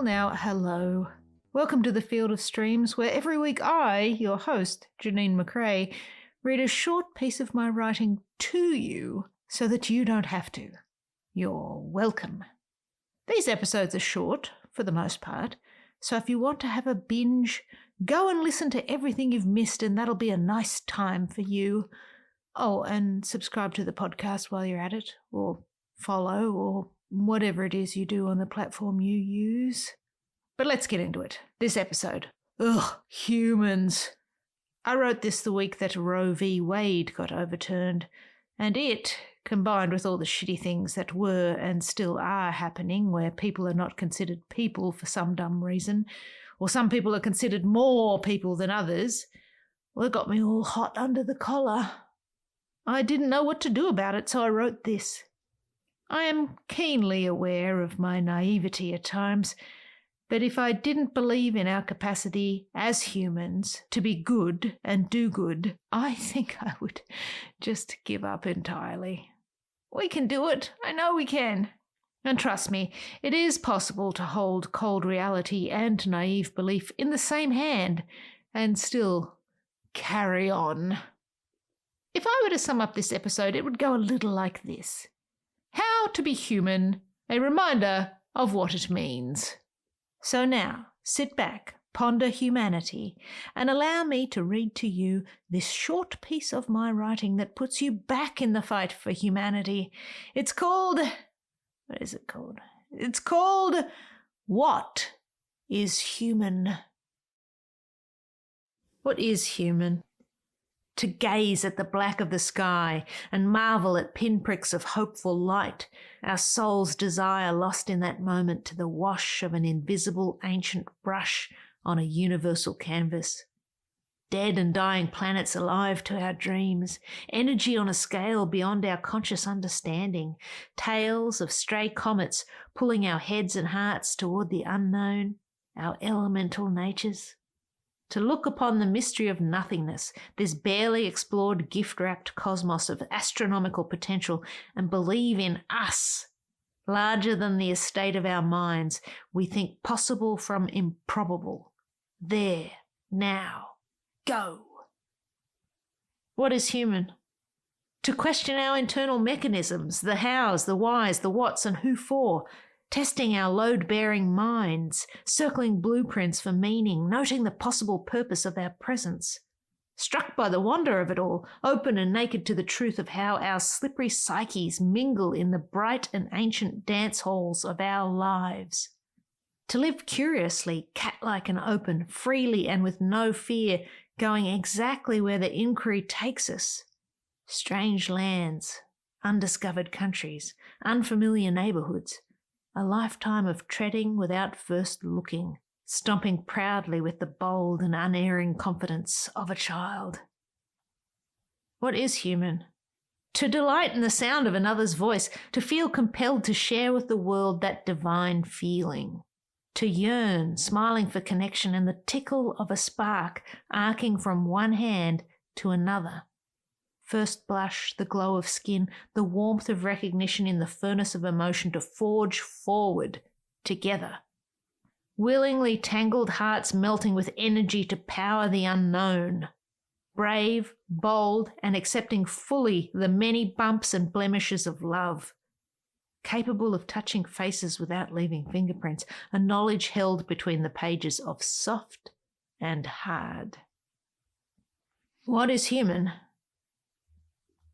now, hello. Welcome to the Field of Streams, where every week I, your host, Janine McRae, read a short piece of my writing to you so that you don't have to. You're welcome. These episodes are short, for the most part, so if you want to have a binge, go and listen to everything you've missed and that'll be a nice time for you. Oh, and subscribe to the podcast while you're at it, or follow, or whatever it is you do on the platform you use. But let's get into it. This episode. Ugh, humans. I wrote this the week that Roe v. Wade got overturned, and it, combined with all the shitty things that were and still are happening where people are not considered people for some dumb reason, or some people are considered more people than others, well, it got me all hot under the collar. I didn't know what to do about it, so I wrote this. I am keenly aware of my naivety at times, but if I didn't believe in our capacity as humans to be good and do good, I think I would just give up entirely. We can do it. I know we can. And trust me, it is possible to hold cold reality and naive belief in the same hand and still carry on. If I were to sum up this episode, it would go a little like this. How to be human, a reminder of what it means. So now, sit back, ponder humanity, and allow me to read to you this short piece of my writing that puts you back in the fight for humanity. It's called... What is it called? It's called What is Human? What is human? To gaze at the black of the sky and marvel at pinpricks of hopeful light, our soul's desire lost in that moment to the wash of an invisible ancient brush on a universal canvas. Dead and dying planets alive to our dreams, energy on a scale beyond our conscious understanding, tales of stray comets pulling our heads and hearts toward the unknown, our elemental natures. To look upon the mystery of nothingness, this barely explored gift-wrapped cosmos of astronomical potential, and believe in us, larger than the estate of our minds, we think possible from improbable. There, now, go. What is human? To question our internal mechanisms, the hows, the whys, the whats, and who for, testing our load-bearing minds, circling blueprints for meaning, noting the possible purpose of our presence. Struck by the wonder of it all, open and naked to the truth of how our slippery psyches mingle in the bright and ancient dance halls of our lives. To live curiously, cat-like and open, freely and with no fear, going exactly where the inquiry takes us. Strange lands, undiscovered countries, unfamiliar neighbourhoods, a lifetime of treading without first looking, stomping proudly with the bold and unerring confidence of a child. What is human? To delight in the sound of another's voice, to feel compelled to share with the world that divine feeling, to yearn, smiling for connection and the tickle of a spark arcing from one hand to another. First blush, the glow of skin, the warmth of recognition in the furnace of emotion to forge forward together. Willingly tangled hearts melting with energy to power the unknown. Brave, bold, and accepting fully the many bumps and blemishes of love. Capable of touching faces without leaving fingerprints, a knowledge held between the pages of soft and hard. What is human?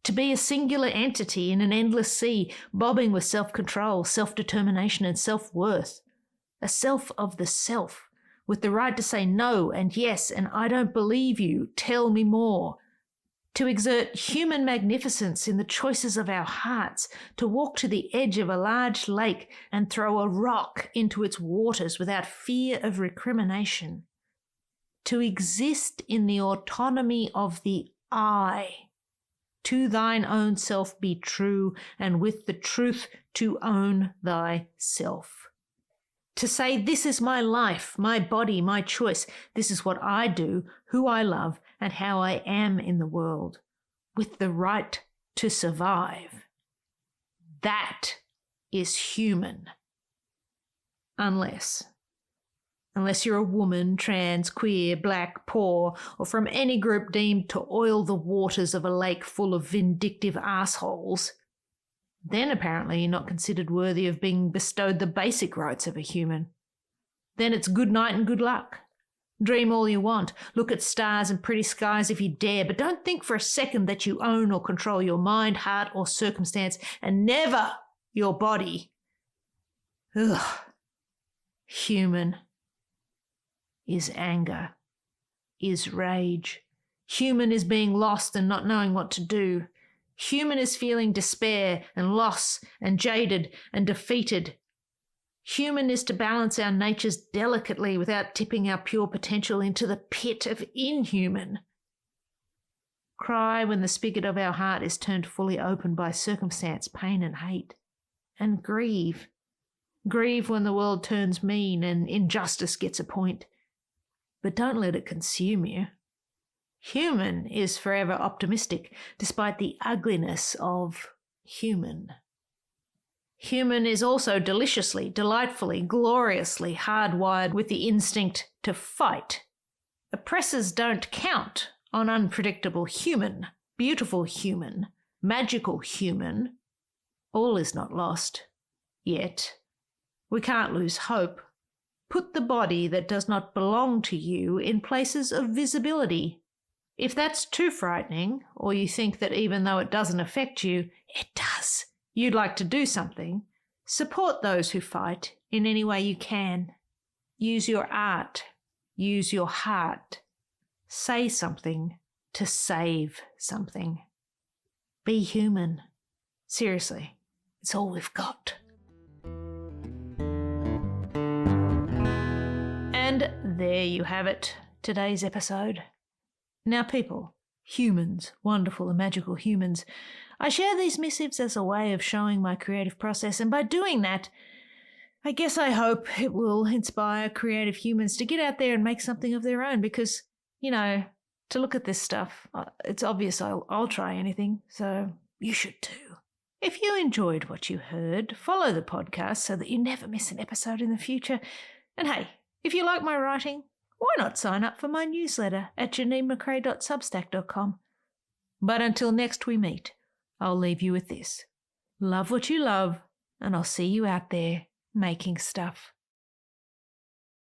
To be a singular entity in an endless sea, bobbing with self-control, self-determination and self-worth. A self of the self, with the right to say no and yes and I don't believe you, tell me more. To exert human magnificence in the choices of our hearts, to walk to the edge of a large lake and throw a rock into its waters without fear of recrimination. To exist in the autonomy of the I. To thine own self be true, and with the truth to own thyself. To say, this is my life, my body, my choice. This is what I do, who I love, and how I am in the world, with the right to survive. That is human. Unless unless you're a woman, trans, queer, black, poor, or from any group deemed to oil the waters of a lake full of vindictive assholes, then apparently you're not considered worthy of being bestowed the basic rights of a human. Then it's good night and good luck. Dream all you want, look at stars and pretty skies if you dare, but don't think for a second that you own or control your mind, heart, or circumstance, and never your body. Ugh. Human is anger, is rage. Human is being lost and not knowing what to do. Human is feeling despair and loss and jaded and defeated. Human is to balance our natures delicately without tipping our pure potential into the pit of inhuman. Cry when the spigot of our heart is turned fully open by circumstance, pain and hate. And grieve. Grieve when the world turns mean and injustice gets a point. But don't let it consume you. Human is forever optimistic, despite the ugliness of human. Human is also deliciously, delightfully, gloriously hardwired with the instinct to fight. Oppressors don't count on unpredictable human, beautiful human, magical human. All is not lost. Yet. We can't lose hope. Put the body that does not belong to you in places of visibility. If that's too frightening, or you think that even though it doesn't affect you, it does, you'd like to do something, support those who fight in any way you can. Use your art. Use your heart. Say something to save something. Be human. Seriously, it's all we've got. And there you have it, today's episode. Now people, humans, wonderful and magical humans, I share these missives as a way of showing my creative process, and by doing that, I guess I hope it will inspire creative humans to get out there and make something of their own because, to look at this stuff, it's obvious I'll try anything, so you should too. If you enjoyed what you heard, follow the podcast so that you never miss an episode in the future. And hey, if you like my writing, why not sign up for my newsletter at JanineMcRae.substack.com. But until next we meet, I'll leave you with this. Love what you love, and I'll see you out there making stuff.